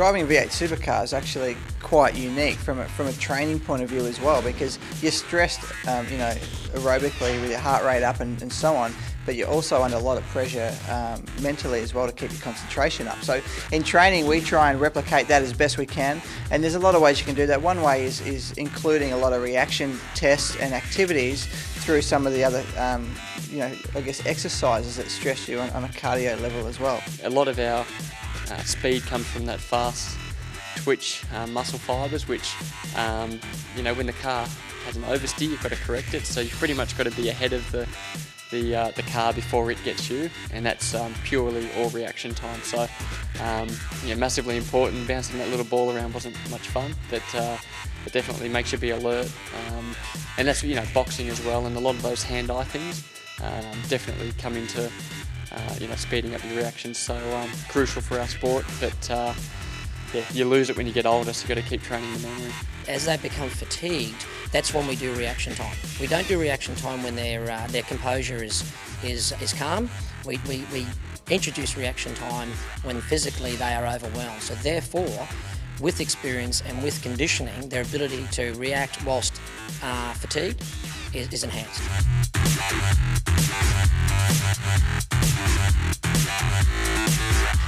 driving a V8 supercar is actually quite unique from a training point of view as well, because you're stressed, aerobically with your heart rate up and so on, but you're also under a lot of pressure mentally as well to keep your concentration up. So in training we try and replicate that as best we can, and there's a lot of ways you can do that. One way is including a lot of reaction tests and activities through some of the other exercises that stress you on a cardio level as well. A lot of our speed comes from that fast twitch muscle fibres, which when the car has an oversteer, you've got to correct it, so you've pretty much got to be ahead of the car before it gets you, and that's purely all reaction time. So massively important. Bouncing that little ball around wasn't much fun, but it definitely makes you be alert, and that's boxing as well, and a lot of those hand-eye things definitely come into speeding up your reactions. So crucial for our sport, but you lose it when you get older, so you've got to keep training the memory. As they become fatigued, that's when we do reaction time. We don't do reaction time when their composure is calm. We introduce reaction time when physically they are overwhelmed. So therefore, with experience and with conditioning, their ability to react whilst fatigued is enhanced.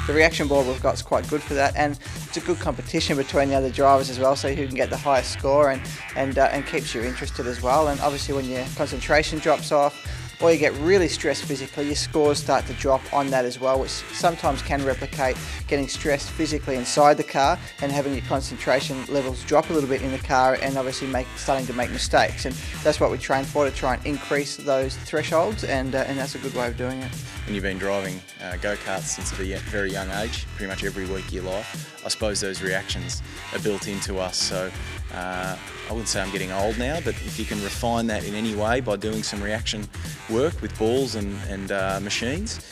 The reaction board we've got is quite good for that, and it's a good competition between the other drivers as well, so who can get the highest score and keeps you interested as well. And obviously when your concentration drops off or you get really stressed physically, your scores start to drop on that as well, which sometimes can replicate getting stressed physically inside the car and having your concentration levels drop a little bit in the car, and obviously starting to make mistakes. And that's what we train for, to try and increase those thresholds, and that's a good way of doing it. When you've been driving go-karts since a very young age, pretty much every week of your life, I suppose those reactions are built into us. So I wouldn't say I'm getting old now, but if you can refine that in any way by doing some reaction work with balls and machines,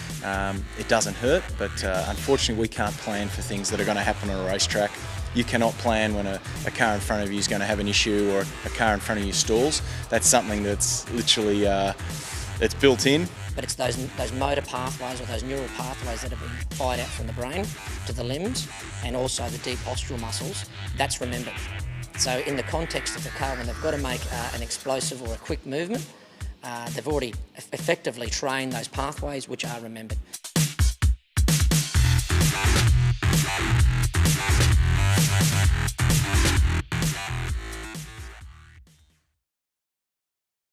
it doesn't hurt. But unfortunately we can't plan for things that are going to happen on a racetrack. You cannot plan when a car in front of you is going to have an issue, or a car in front of you stalls. That's something that's literally it's built in. But it's those motor pathways, or those neural pathways that have been fired out from the brain to the limbs, and also the deep postural muscles, that's remembered. So in the context of the car, when they've got to make an explosive or a quick movement, they've already effectively trained those pathways which are remembered.